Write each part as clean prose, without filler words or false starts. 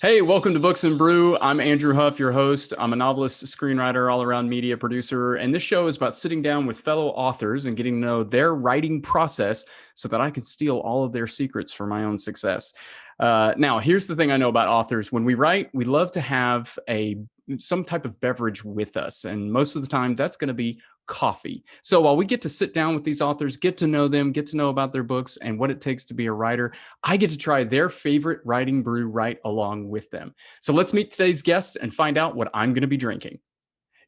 Hey, welcome to Books and Brew. I'm Andrew Huff, your host. I'm a novelist, screenwriter, all-around media producer, and this show is about sitting down with fellow authors and getting to know their writing process so that I can steal all of their secrets for my own success. Now, here's the thing I know about authors. When we write, we love to have some type of beverage with us, and most of the time, that's going to be coffee. So while we get to sit down with these authors, get to know them, get to know about their books and what it takes to be a writer, I get to try their favorite writing brew right along with them. So let's meet today's guests and find out what I'm going to be drinking.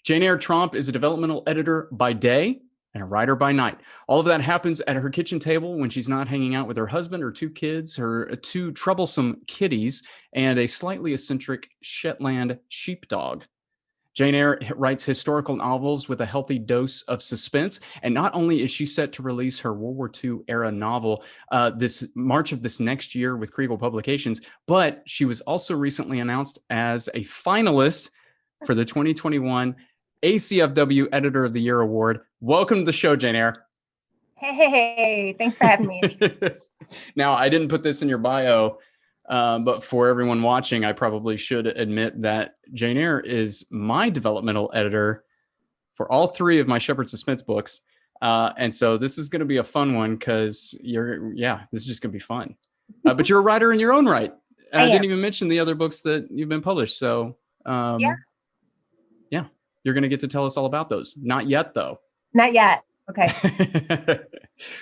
Janyre Tromp is a developmental editor by day and a writer by night. All of that happens at her kitchen table when she's not hanging out with her husband or two kids, her two troublesome kitties, and a slightly eccentric Shetland Sheepdog. Janyre writes historical novels with a healthy dose of suspense. And not only is she set to release her World War II era novel this March of this next year with Kregel Publications, but she was also recently announced as a finalist for the 2021 ACFW Editor of the Year Award. Welcome to the show, Janyre. Hey, thanks for having me. Now, I didn't put this in your bio, but for everyone watching, I probably should admit that Janyre is my developmental editor for all three of my Shepherd Suspense books. And so this is going to be a fun one because this is just going to be fun. But you're a writer in your own right. I didn't even mention the other books that you've been published. So you're going to get to tell us all about those. Not yet, though. Not yet. Okay.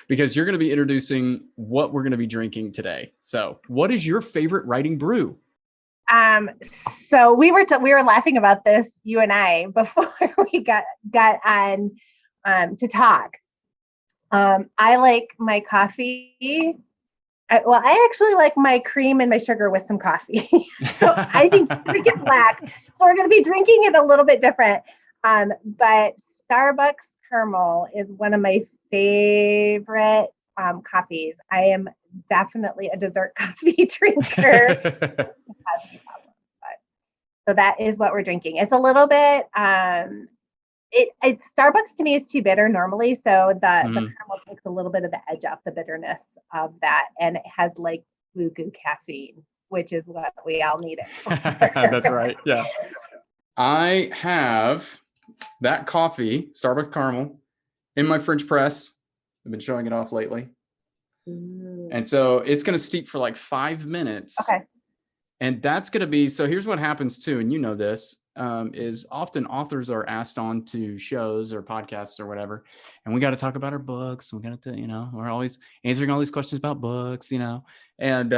Because you're going to be introducing what we're going to be drinking today. So what is your favorite writing brew? So we were laughing about this, you and I, before we got on to talk. I like my coffee. I actually like my cream and my sugar with some coffee. So I think drink it black. So we're going to be drinking it a little bit different. But Starbucks caramel is one of my favorite coffees. I am definitely a dessert coffee drinker. So that is what we're drinking. It's a little bit, it's Starbucks to me is too bitter normally. So the caramel takes a little bit of the edge off the bitterness of that. And it has like blue goo caffeine, which is what we all need it for. That's right. Yeah. I have that coffee, Starbucks caramel, in my French press. I've been showing it off lately. Ooh. And so it's going to steep for like 5 minutes. Okay. And that's going to be, so here's what happens too, and you know this, is often authors are asked on to shows or podcasts or whatever, and we got to talk about our books. We got to, we're always answering all these questions about books, and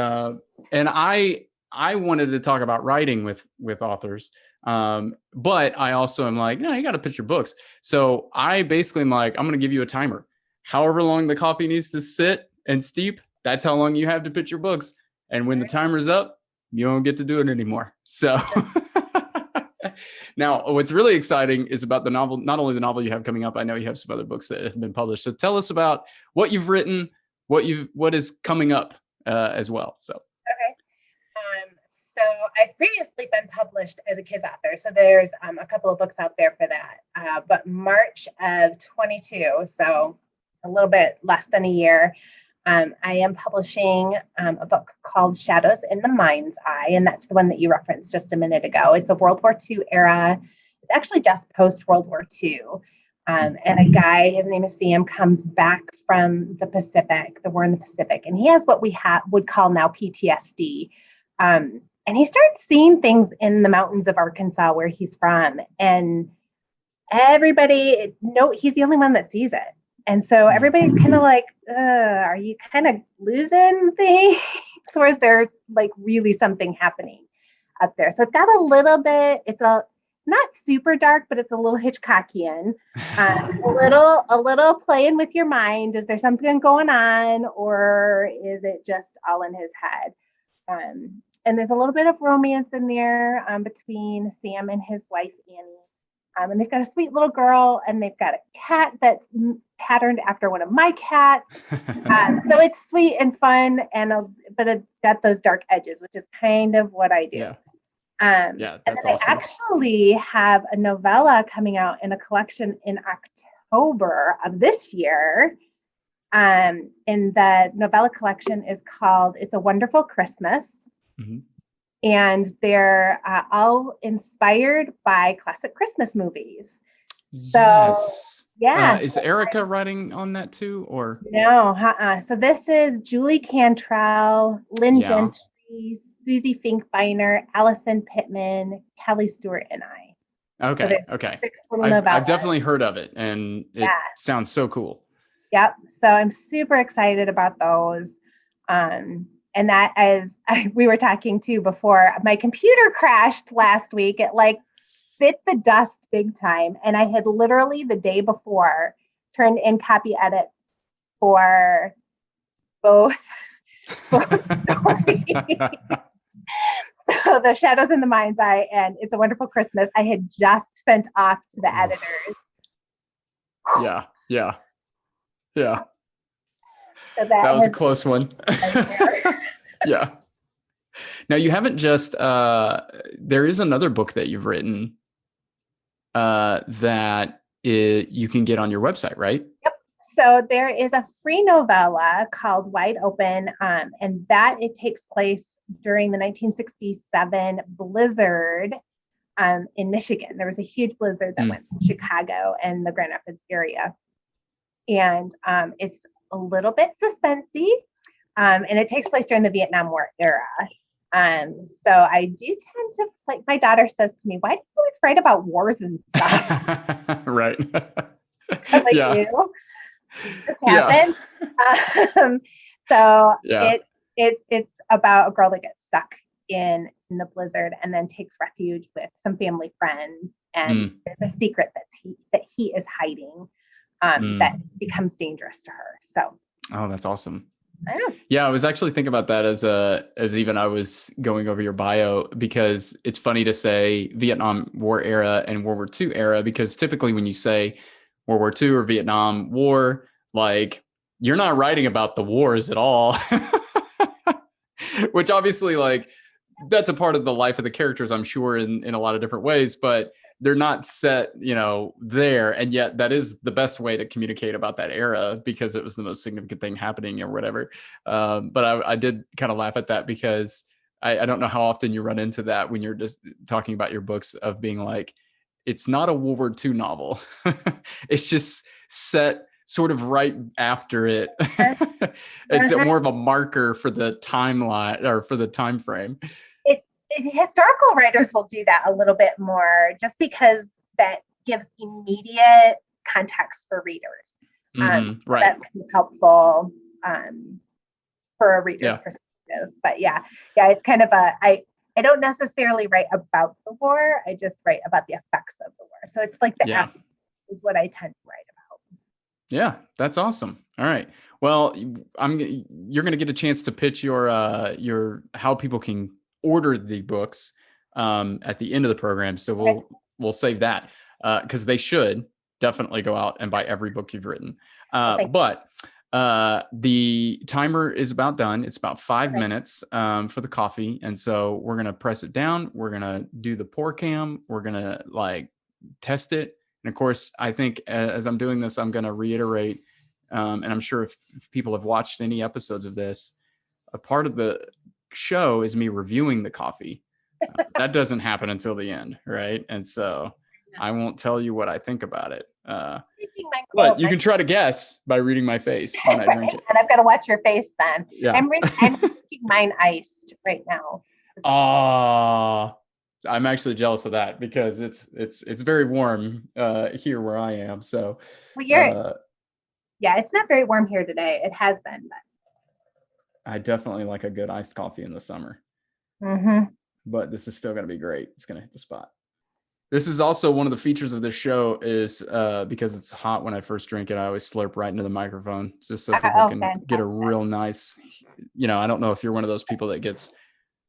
I wanted to talk about writing with authors. But I also am like, no, you got to pitch your books. So I basically am like, I'm going to give you a timer. However long the coffee needs to sit and steep, that's how long you have to pitch your books. And when the timer's up, you don't get to do it anymore. So now what's really exciting is about the novel, not only the novel you have coming up, I know you have some other books that have been published. So tell us about what you've written, what is coming up as well. So. So I've previously been published as a kids author. So there's a couple of books out there for that. But March of 22, so a little bit less than a year, I am publishing a book called Shadows in the Mind's Eye. And that's the one that you referenced just a minute ago. It's a World War II era. It's actually just post World War II. And a guy, his name is Sam, comes back from the Pacific, the war in the Pacific. And he has what we would call now PTSD. And he starts seeing things in the mountains of Arkansas where he's from. And everybody, he's the only one that sees it. And so everybody's kind of like, are you kind of losing things? Whereas there's like really something happening up there. So it's got a little bit, it's not super dark, but it's a little Hitchcockian, a little playing with your mind. Is there something going on, or is it just all in his head? And there's a little bit of romance in there between Sam and his wife, Annie. And they've got a sweet little girl, and they've got a cat that's patterned after one of my cats. So it's sweet and fun, but it's got those dark edges, which is kind of what I do. Yeah. And that's then awesome. I actually have a novella coming out in a collection in October of this year. And the novella collection is called It's a Wonderful Christmas. Mm-hmm. and they're all inspired by classic Christmas movies. Yes. Yeah. Is Erica writing on that too, or? No, so this is Julie Cantrell, Lynn Gentry, Susie Finkbeiner, Allison Pittman, Kelly Stewart, and I. Okay. So okay. 6 little novellas. I've definitely heard of it, and it sounds so cool. Yep. So I'm super excited about those. And that, as we were talking to before, my computer crashed last week. It like bit the dust big time. And I had literally the day before turned in copy edits for both stories. So The Shadows in the Mind's Eye and It's a Wonderful Christmas, I had just sent off to the editors. Yeah. So that was a close one. Yeah. Now you haven't just, there is another book that you've written that you can get on your website, right? Yep. So there is a free novella called Wide Open, and that it takes place during the 1967 blizzard in Michigan. There was a huge blizzard that went from Chicago and the Grand Rapids area. And it's a little bit suspensey, and it takes place during the Vietnam War era. So I do tend to, like, my daughter says to me, why do you always write about wars and stuff? Right. Because I do. Just happened. So it's about a girl that gets stuck in the blizzard and then takes refuge with some family friends, and there's a secret that he is hiding that becomes dangerous to her. So that's awesome. I know. Yeah, I was actually thinking about that as even I was going over your bio, because it's funny to say Vietnam War era and World War II era, because typically when you say World War II or Vietnam War, like, you're not writing about the wars at all, which obviously, like, that's a part of the life of the characters, I'm sure, in a lot of different ways, but they're not set, there. And yet that is the best way to communicate about that era, because it was the most significant thing happening or whatever. But I did kind of laugh at that, because I don't know how often you run into that when you're just talking about your books, of being like, it's not a World War II novel. It's just set sort of right after it. It's more of a marker for the timeline, or for the time frame. Historical writers will do that a little bit more, just because that gives immediate context for readers. So right. That's kind of helpful for a reader's perspective. But it's kind of I don't necessarily write about the war. I just write about the effects of the war. So it's like the after is what I tend to write about. Yeah, that's awesome. All right. Well, you're going to get a chance to pitch your how people can order the books at the end of the program. So we'll save that, because they should definitely go out and buy every book you've written. But the timer is about done. It's about 5 minutes for the coffee. And so we're going to press it down. We're going to do the pour cam. We're going to test it. And of course, I think as I'm doing this, I'm going to reiterate, and I'm sure if people have watched any episodes of this, a part of the show is me reviewing the coffee. That doesn't happen until the end, right? And so I won't tell you what I think about it. But you can try to guess by reading my face when I drink it. And I've got to watch your face then. Yeah. I'm drinking mine iced right now. I'm actually jealous of that, because it's very warm here where I am. So it's not very warm here today. It has been, but I definitely like a good iced coffee in the summer. But this is still going to be great. It's going to hit the spot. This is also one of the features of this show, is because it's hot when I first drink it, I always slurp right into the microphone, just so people can get a real nice, I don't know if you're one of those people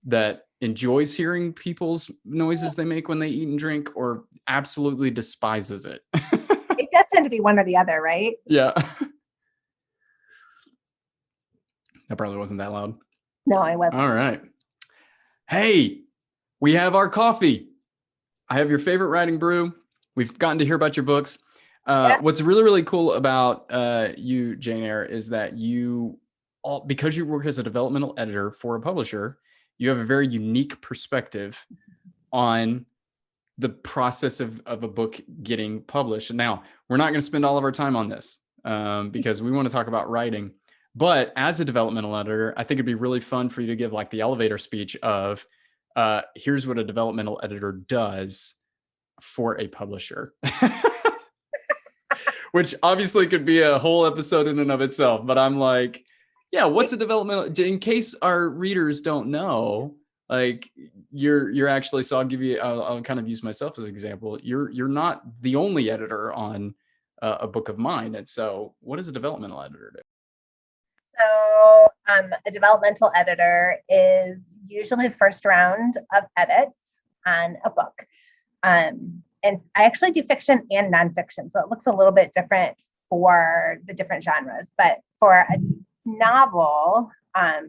that enjoys hearing people's noises they make when they eat and drink, or absolutely despises it. It does tend to be one or the other, right? Yeah. That probably wasn't that loud. No, I wasn't. All right. Hey, we have our coffee. I have your favorite writing brew. We've gotten to hear about your books. What's really, really cool about you, Janyre, is that because you work as a developmental editor for a publisher, you have a very unique perspective on the process of a book getting published. Now, we're not going to spend all of our time on this because we want to talk about writing. But as a developmental editor, I think it'd be really fun for you to give like the elevator speech of here's what a developmental editor does for a publisher. Which obviously could be a whole episode in and of itself. But I'm like, yeah, what's a developmental, in case our readers don't know, like you're actually, so I'll kind of use myself as an example. You're not the only editor on a book of mine. And so what does a developmental editor do? So a developmental editor is usually the first round of edits on a book. And I actually do fiction and nonfiction. So it looks a little bit different for the different genres. But for a novel,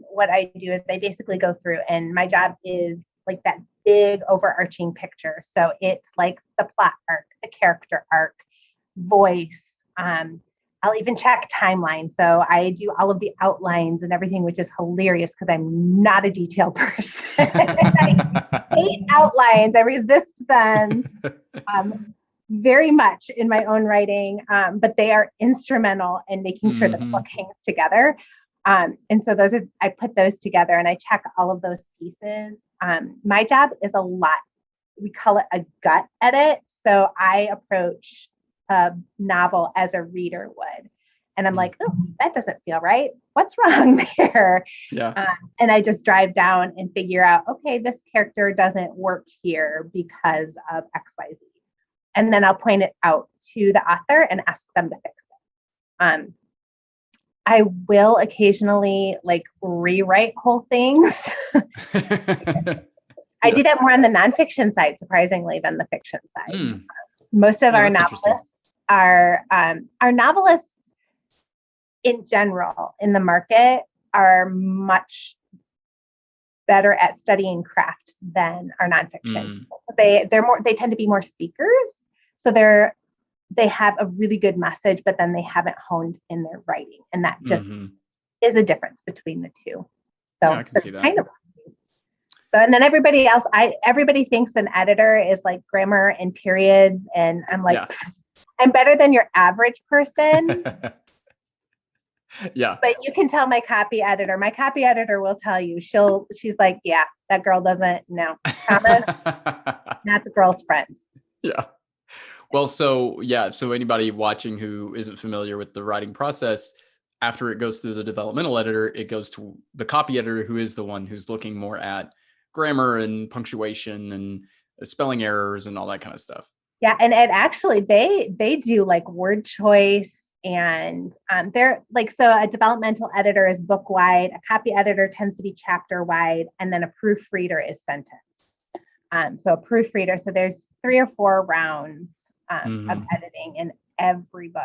what I do is I basically go through, and my job is like that big overarching picture. So it's like the plot arc, the character arc, voice. I'll even check timeline. So I do all of the outlines and everything, which is hilarious because I'm not a detail person. I hate outlines. I resist them very much in my own writing, but they are instrumental in making sure that the book hangs together. And so I put those together and I check all of those pieces. My job is a lot. We call it a gut edit. So I approach a novel as a reader would. And I'm like, oh, that doesn't feel right. What's wrong there? Yeah. And I just drive down and figure out, okay, this character doesn't work here because of XYZ. And then I'll point it out to the author and ask them to fix it. I will occasionally like rewrite whole things. I do that more on the nonfiction side, surprisingly, than the fiction side. Most of our novelists are novelists in general in the market are much better at studying craft than our nonfiction. They tend to be more speakers. So they have a really good message, but then they haven't honed in their writing. And that just is a difference between the two. So I can see that. Kind of. So, and then everybody thinks an editor is like grammar and periods. And I'm like, I'm better than your average person. Yeah. But you can tell my copy editor. My copy editor will tell you, she's like, yeah, that girl doesn't know. Promise, not the girl's friend. Yeah. Well, so anybody watching who isn't familiar with the writing process, after it goes through the developmental editor, it goes to the copy editor, who is the one who's looking more at grammar and punctuation and spelling errors and all that kind of stuff. Yeah. And actually they do like word choice, and they're like, so a developmental editor is book wide, a copy editor tends to be chapter wide, and then a proofreader is sentence. So a proofreader, so there's 3 or 4 rounds of editing in every book.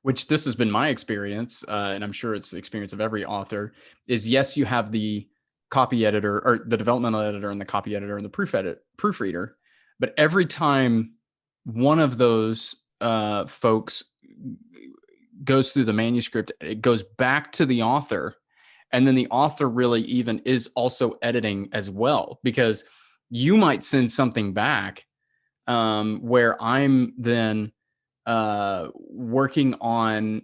Which this has been my experience, and I'm sure it's the experience of every author, is yes, you have the copy editor or the developmental editor and the copy editor and the proofreader, but every time one of those folks goes through the manuscript, it goes back to the author, and then the author really even is also editing as well, because you might send something back where I'm then working on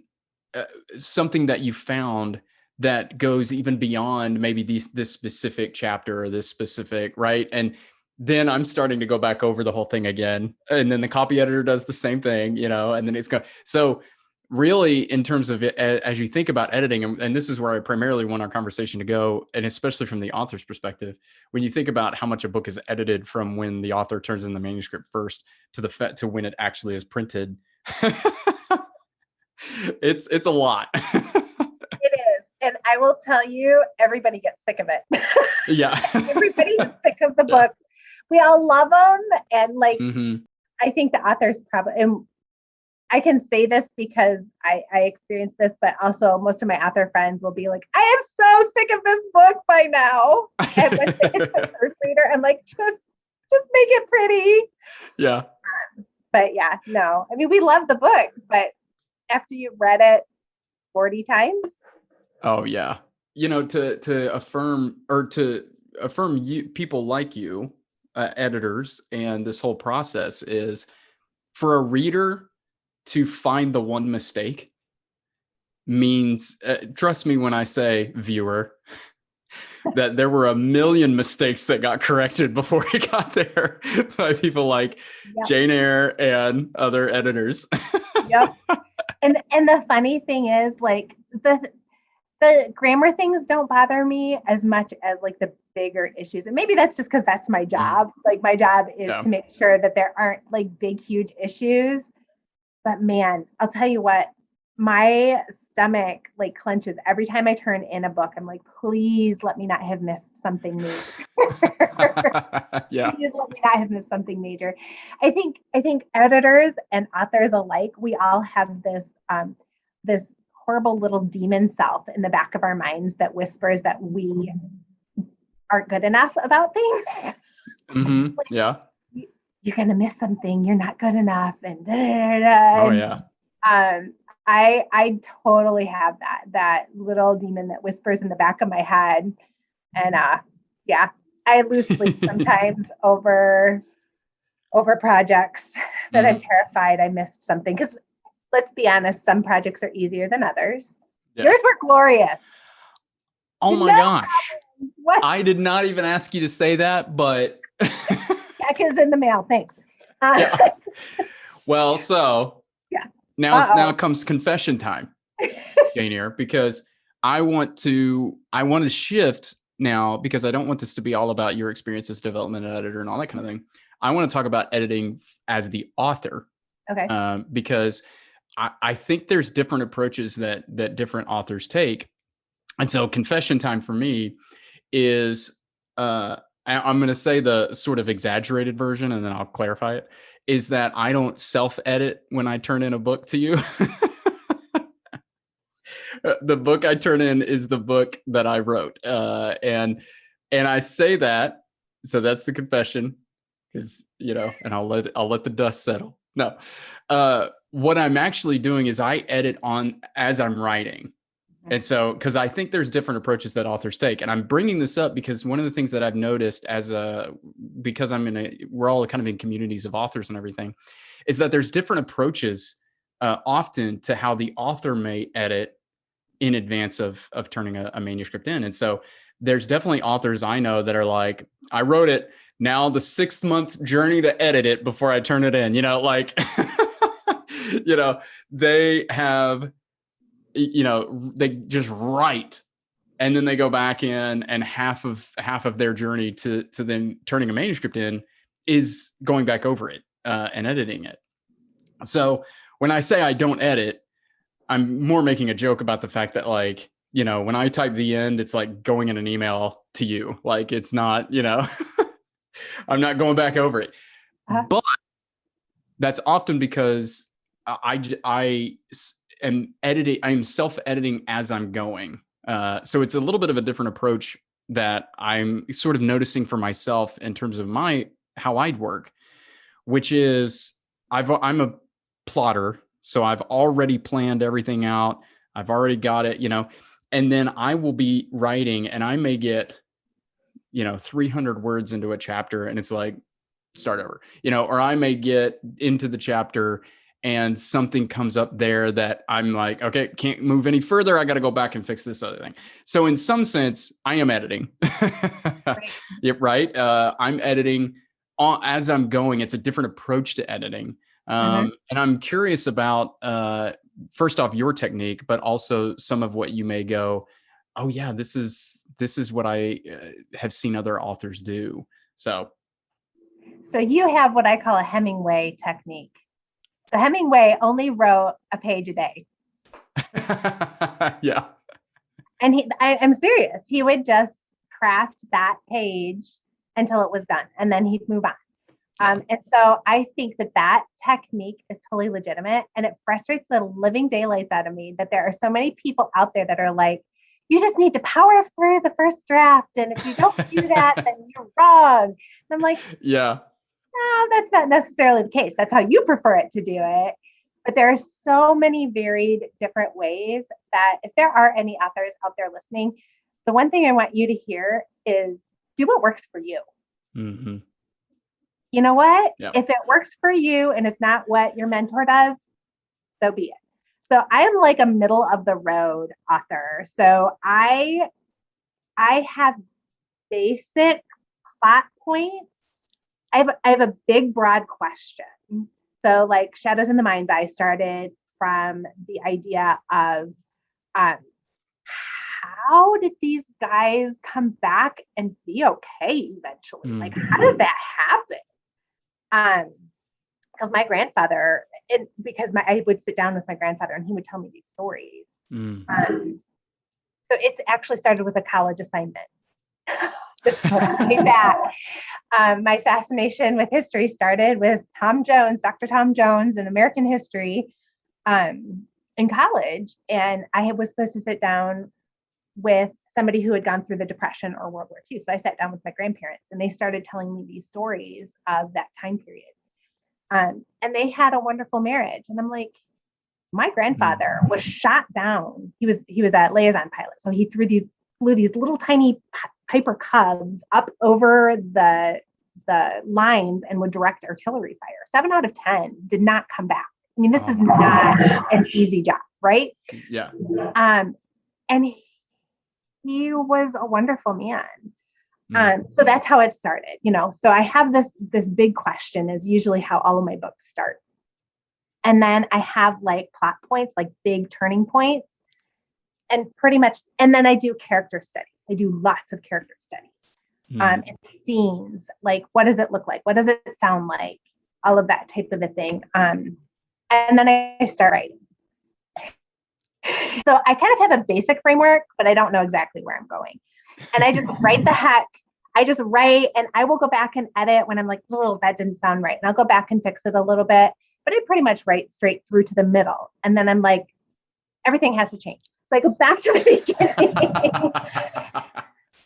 something that you found that goes even beyond maybe this specific chapter or this specific, right? And then I'm starting to go back over the whole thing again. And then the copy editor does the same thing, and then it's going. So really, in terms of it, as you think about editing, and this is where I primarily want our conversation to go, and especially from the author's perspective, when you think about how much a book is edited from when the author turns in the manuscript first to when it actually is printed, it's a lot. It is. And I will tell you, everybody gets sick of it. Yeah. Everybody is sick of the book. We all love them. And like, I think the authors probably, and I can say this because I experienced this, but also most of my author friends will be like, I am so sick of this book by now. And when it's a proofreader, I'm like, just make it pretty. Yeah. But yeah, no, I mean, we love the book, but after you've read it 40 times. Oh yeah. To affirm or to affirm people like you, editors, and this whole process is for a reader to find the one mistake means, trust me when I say, viewer, that there were a million mistakes that got corrected before it got there by people like Janyre and other editors. Yep. And the funny thing is, like, the grammar things don't bother me as much as like the bigger issues. And maybe that's just because that's my job. Like, my job is to make sure that there aren't like big, huge issues. But man, I'll tell you what, my stomach like clenches every time I turn in a book. I'm like, please let me not have missed something major. Please let me not have missed something major. I think editors and authors alike, we all have this this horrible little demon self in the back of our minds that whispers that we aren't good enough about things. Mm-hmm. Like, you're gonna miss something. You're not good enough, and da, da, da. Oh yeah. I totally have that little demon that whispers in the back of my head, and I lose sleep sometimes over projects that I'm terrified I missed something. Because let's be honest, some projects are easier than others. Yours were glorious. Oh my gosh! What? I did not even ask you to say that, but check is in the mail. Thanks. Well, so now comes confession time, Janyre, because I want to shift now, because I don't want this to be all about your experience as a developmental editor and all that kind of thing. I want to talk about editing as the author. Okay. Because I think there's different approaches that different authors take. And so confession time for me is, I'm going to say the sort of exaggerated version, and then I'll clarify it, is that I don't self-edit when I turn in a book to you. The book I turn in is the book that I wrote. And I say that, so that's the confession, because, and I'll let the dust settle. No, what I'm actually doing is I edit on as I'm writing. And so, because I think there's different approaches that authors take, and I'm bringing this up because one of the things that I've noticed because we're all kind of in communities of authors and everything, is that there's different approaches often to how the author may edit in advance of turning a manuscript in. And so there's definitely authors I know that are like, I wrote it, now the 6-month journey to edit it before I turn it in, they have, they just write, and then they go back in, and half of their journey to then turning a manuscript in is going back over it and editing it. So when I say I don't edit, I'm more making a joke about the fact that, like, when I type the end, it's like going in an email to you. Like, it's not, I'm not going back over it. But that's often because I am editing. I'm self-editing as I'm going. So it's a little bit of a different approach that I'm sort of noticing for myself in terms of how I'd work, which is I'm a plotter. So I've already planned everything out. I've already got it, and then I will be writing, and I may get, 300 words into a chapter, and it's like, start over, or I may get into the chapter and something comes up there that I'm like, okay, can't move any further. I got to go back and fix this other thing. So in some sense, I am editing. Right. Yeah, right. I'm editing as I'm going. It's a different approach to editing. And I'm curious about, first off, your technique, but also some of what you may go, oh yeah, this is what I have seen other authors do. So you have what I call a Hemingway technique. So Hemingway only wrote a page a day. Yeah. And I'm serious. He would just craft that page until it was done, and then he'd move on. And so I think that technique is totally legitimate, and it frustrates the living daylights out of me that there are so many people out there that are like, you just need to power through the first draft, and if you don't do that, then you're wrong. And I'm like, yeah. No, that's not necessarily the case. That's how you prefer it to do it. But there are so many varied different ways that if there are any authors out there listening, the one thing I want you to hear is do what works for you. Mm-hmm. You know what? Yeah. If it works for you and it's not what your mentor does, so be it. So I am like a middle of the road author. So I have basic plot points. I have a big, broad question. So like Shadows in the Mind's Eye started from the idea of how did these guys come back and be okay eventually? Like, how does that happen? Because my grandfather, I would sit down with my grandfather and he would tell me these stories. So it's actually started with a college assignment. This way back. My fascination with history started with Dr. Tom Jones, and American history in college. And I was supposed to sit down with somebody who had gone through the Depression or World War II. So I sat down with my grandparents and they started telling me these stories of that time period. And they had a wonderful marriage. And I'm like, my grandfather was shot down. He was a liaison pilot. So he flew these little tiny Piper Cubs up over the lines and would direct artillery fire. 7 out of 10 did not come back. I mean, this is not an easy job, right? Yeah. And he was a wonderful man. So that's how it started, so I have this big question is usually how all of my books start. And then I have like plot points, like big turning points, and then I do character studies. I do lots of character studies, and scenes, like what does it look like? What does it sound like? All of that type of a thing. And then I start writing. So I kind of have a basic framework, but I don't know exactly where I'm going. And I just write I just write, and I will go back and edit when I'm like, oh, that didn't sound right. And I'll go back and fix it a little bit, but I pretty much write straight through to the middle. And then I'm like, everything has to change. So I go back to the beginning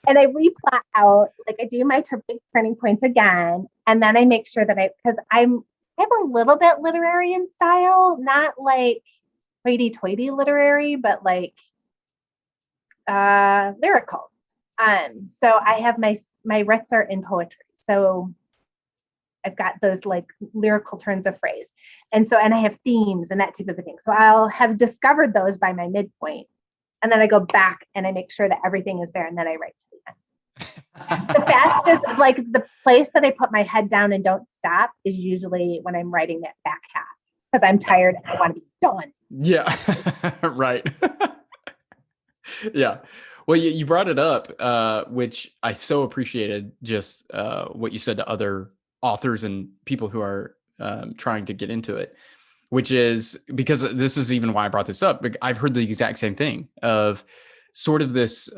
and I replot out, like I do my big turning points again. And then I make sure that because I have a little bit literary in style, not like hoity-toity literary, but like lyrical. So I have my writs are in poetry. So I've got those like lyrical turns of phrase. And I have themes and that type of a thing. So I'll have discovered those by my midpoint. And then I go back and I make sure that everything is there. And then I write to the end. The fastest, like the place that I put my head down and don't stop is usually when I'm writing that back half because I'm tired and I want to be done. Yeah. Right. Yeah. Well, you brought it up, which I so appreciated just what you said to other authors and people who are trying to get into it, which is because this is even why I brought this up. I've heard the exact same thing of sort of this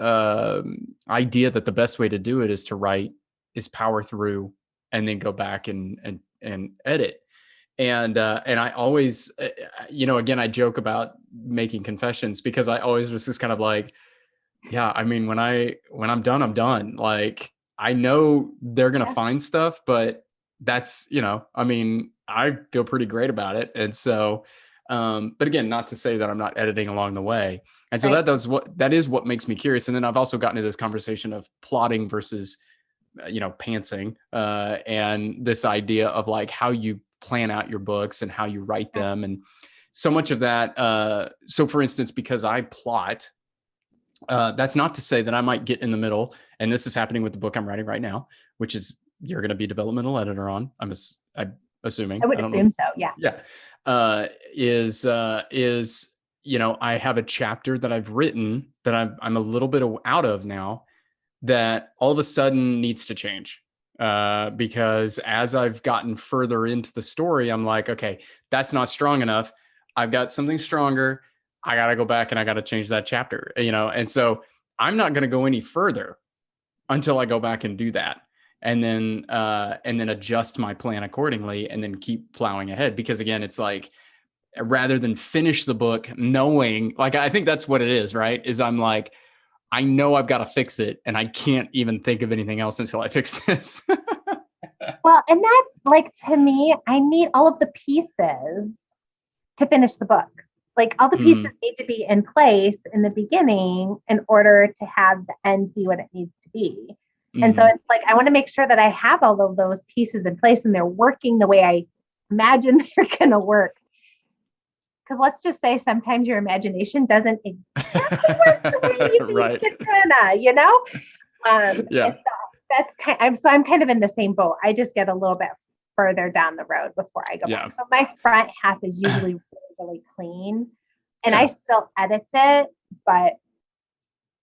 idea that the best way to do it is to write, is power through, and then go back and edit. And I always, again, I joke about making confessions because I always was just kind of like, yeah, I mean, when I'm done, I'm done. Like, I know they're going to find stuff, but that's, I mean, I feel pretty great about it. And so, but again, not to say that I'm not editing along the way. And so that is what makes me curious. And then I've also gotten into this conversation of plotting versus, pantsing, and this idea of like how you plan out your books and how you write them. And so much of that. So for instance, because I plot, that's not to say that I might get in the middle. And this is happening with the book I'm writing right now, which is you're going to be developmental editor on. I'm assuming. I would assume so. Yeah. Yeah. I have a chapter that I've written that I'm a little bit out of now that all of a sudden needs to change. Because as I've gotten further into the story, I'm like, okay, that's not strong enough. I've got something stronger. I got to go back and I got to change that chapter, and so I'm not going to go any further until I go back and do that. And then adjust my plan accordingly and then keep plowing ahead. Because again, it's like, rather than finish the book knowing, like, I think that's what it is, right? Is I'm like, I know I've got to fix it and I can't even think of anything else until I fix this. Well, and that's like, to me, I need all of the pieces to finish the book. Like all the pieces need to be in place in the beginning in order to have the end be what it needs to be. And so it's like, I want to make sure that I have all of those pieces in place and they're working the way I imagine they're going to work. Because let's just say sometimes your imagination doesn't exactly work the way you think it's gonna, you know? Yeah. So I'm kind of in the same boat. I just get a little bit further down the road before I go back. So my front half is usually really, really clean. And I still edit it, but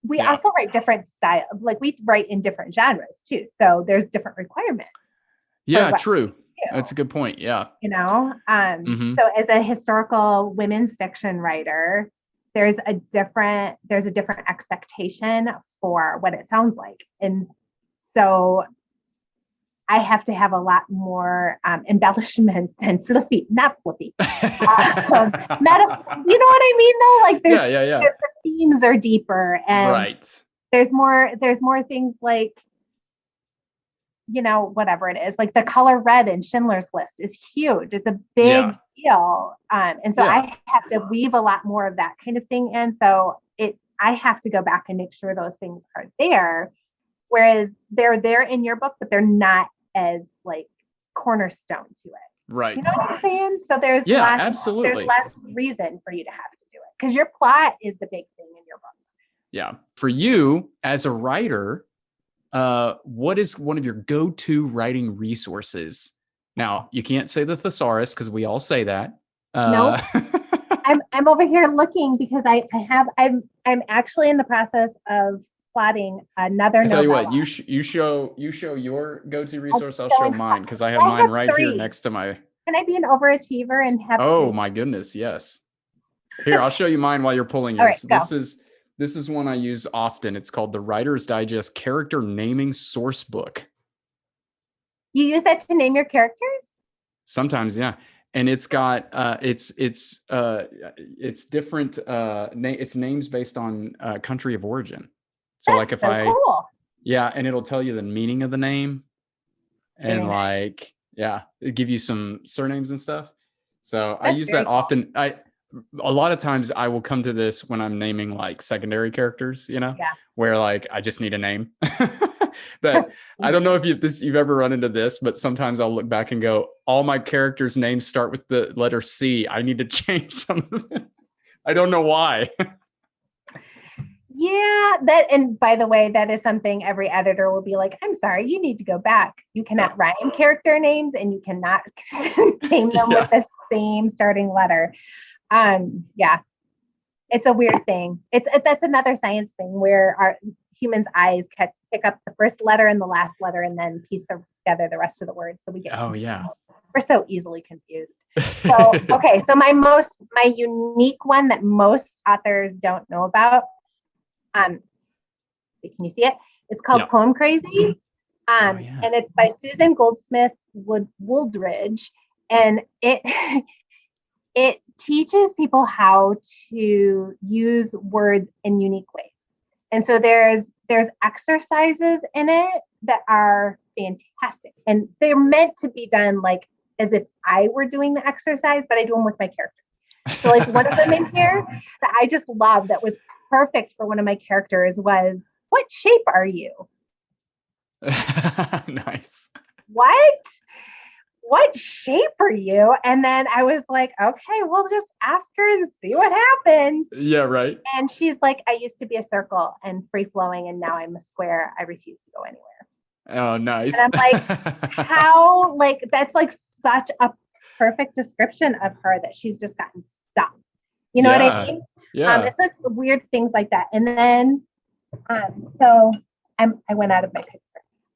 we also write different style. Like we write in different genres too. So there's different requirements. Yeah, true. That's a good point. Yeah. You know, so as a historical women's fiction writer, there's a different expectation for what it sounds like. And so I have to have a lot more embellishments and not fluffy. You know what I mean though? Like the themes are deeper and there's more things like, you know, whatever it is, like the color red in Schindler's List is huge. It's a big deal. And so I have to weave a lot more of that kind of thing. And so I have to go back and make sure those things are there. Whereas they're there in your book, but they're not as like cornerstone to it. Right. You know what I'm saying? So there's absolutely. There's less reason for you to have to do it because your plot is the big thing in your books. Yeah. For you as a writer, what is one of your go-to writing resources? Now, you can't say the thesaurus because we all say that. No, I'm over here looking because I'm actually in the process of plotting another novella. Tell you what, you show your go-to resource. I'll show mine because I have mine right here next to my. Can I be an overachiever and have? Oh my goodness, yes. Here, I'll show you mine while you're pulling yours. All right, This is one I use often. It's called the Writer's Digest Character Naming Source Book. You use that to name your characters? Sometimes, yeah. And it's got it's different it's names based on country of origin. So like if cool. Yeah, and it'll tell you the meaning of the name and it give you some surnames and stuff. So I use that often. A lot of times I will come to this when I'm naming like secondary characters, you know, where like I just need a name. But I don't know if you've ever run into this, but sometimes I'll look back and go, all my characters' names start with the letter C. I need to change some of them. I don't know why. Yeah, and by the way, that is something every editor will be like, I'm sorry, you need to go back. You cannot rhyme character names and you cannot name them with the same starting letter. It's a weird thing. That's another science thing where our humans' eyes can pick up the first letter and the last letter and then piece together the rest of the words. So we get we're so easily confused. So so my unique one that most authors don't know about. Can you see it? It's called Poem Crazy. And it's by Susan Goldsmith Wooldridge. And it teaches people how to use words in unique ways. And so there's exercises in it that are fantastic. And they're meant to be done like as if I were doing the exercise, but I do them with my character. So like one of them in here that I just love that was perfect for one of my characters was, what shape are you? Nice. What shape are you? And then I was like, okay, we'll just ask her and see what happens. Yeah, right. And she's like, I used to be a circle and free flowing, and now I'm a square. I refuse to go anywhere. Oh, nice. And I'm like, how, like, that's like such a perfect description of her that she's just gotten stuck. You know what I mean? Yeah. So it's weird things like that. And then, so I went out of my picture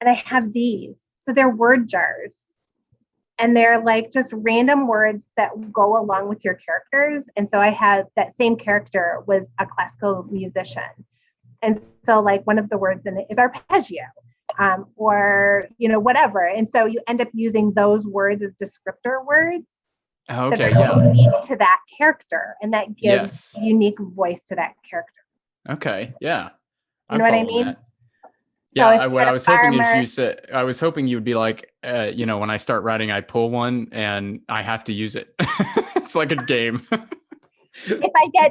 and I have these. So they're word jars. And they're like just random words that go along with your characters. And so I had that same character was a classical musician. And so like one of the words in it is arpeggio, or, you know, whatever. And so you end up using those words as descriptor words. Okay. That are unique to that character. And that gives unique voice to that character. Okay. Yeah. You know what I mean? That. Yeah, what I was hoping is you said, I was hoping you would be like, you know, when I start writing, I pull one and I have to use it. It's like a game.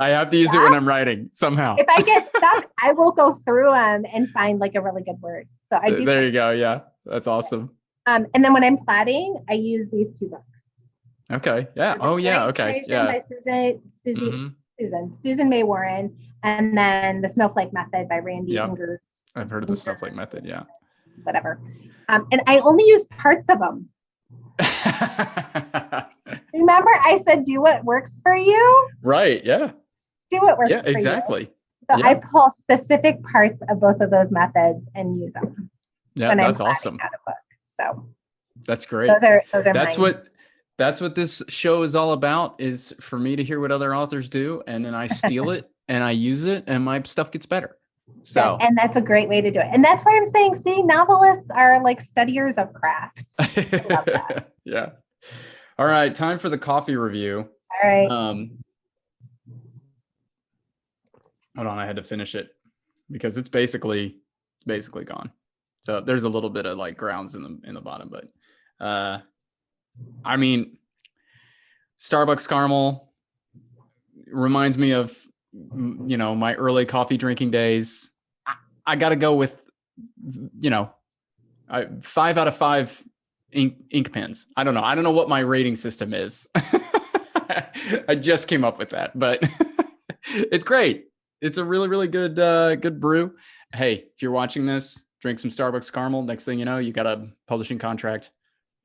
I have to use it when I'm writing somehow. If I get stuck, I will go through them and find like a really good word. So I do. There you go. Yeah, that's awesome. And then when I'm plotting, I use these 2 books. Okay. Yeah. Oh, yeah. Okay. Yeah. By Susan May Warren, and then The Snowflake Method by Randy Inger. I've heard of the Snowflake Method. Yeah. Whatever. And I only use parts of them. Remember, I said, do what works for you. Right. Yeah. Do what works. Yeah. Exactly. So I pull specific parts of both of those methods and use them. Yeah, that's awesome. Out a book. So that's great. Those are. That's what this show is all about, is for me to hear what other authors do, and then I steal it and I use it, and my stuff gets better. So, and that's a great way to do it. And that's why I'm saying, see, novelists are like studiers of craft. I love that. Yeah. All right. Time for the coffee review. All right. Hold on. I had to finish it because it's basically gone. So there's a little bit of like grounds in the bottom, but, I mean, Starbucks caramel reminds me of, my early coffee drinking days. I got to go with, 5 out of 5 ink pens. I don't know what my rating system is. I just came up with that, but it's great. It's a really, really good brew. Hey, if you're watching this, drink some Starbucks caramel. Next thing you know, you got a publishing contract,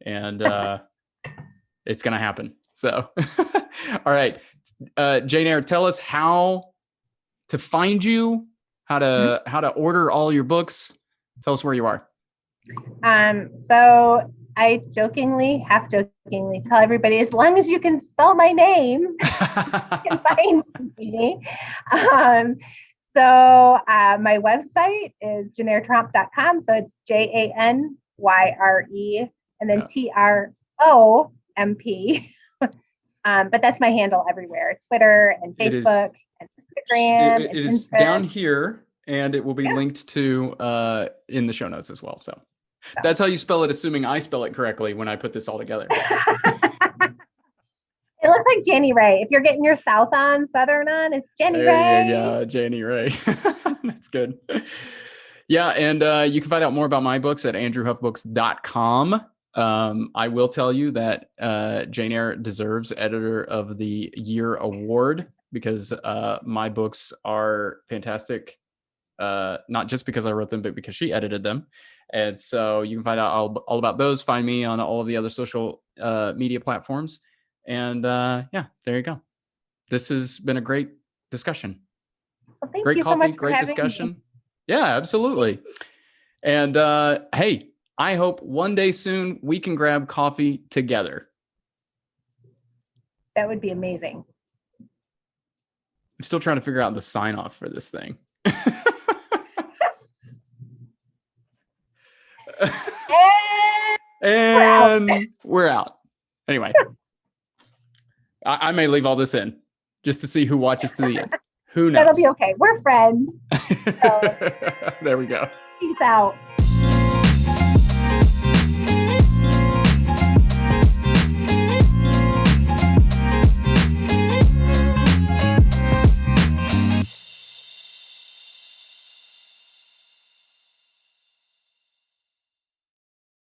and it's going to happen. So, all right. Janyre, tell us how to find you, how to order all your books. Tell us where you are. So I half jokingly tell everybody, as long as you can spell my name, you can find me. So my website is janyretromp.com. So it's JANYRE and then TROMP. But that's my handle everywhere: Twitter and Facebook and Instagram. It is down here, and it will be linked to in the show notes as well. So that's how you spell it, assuming I spell it correctly when I put this all together. It looks like Janyre. If you're getting your Southern on, it's Janyre. Yeah, Janyre. That's good. Yeah, and you can find out more about my books at andrewhuffbooks.com. I will tell you that Janyre deserves Editor of the Year award because my books are fantastic. Not just because I wrote them, but because she edited them. And so you can find out all about those. Find me on all of the other social media platforms. And there you go. This has been a great discussion. Well, thank great you coffee, so much for great discussion. Me. Yeah, absolutely. And hey, I hope one day soon we can grab coffee together. That would be amazing. I'm still trying to figure out the sign off for this thing. And we're out. Anyway, I may leave all this in just to see who watches to the end. Who knows? That'll be okay. We're friends. So. There we go. Peace out.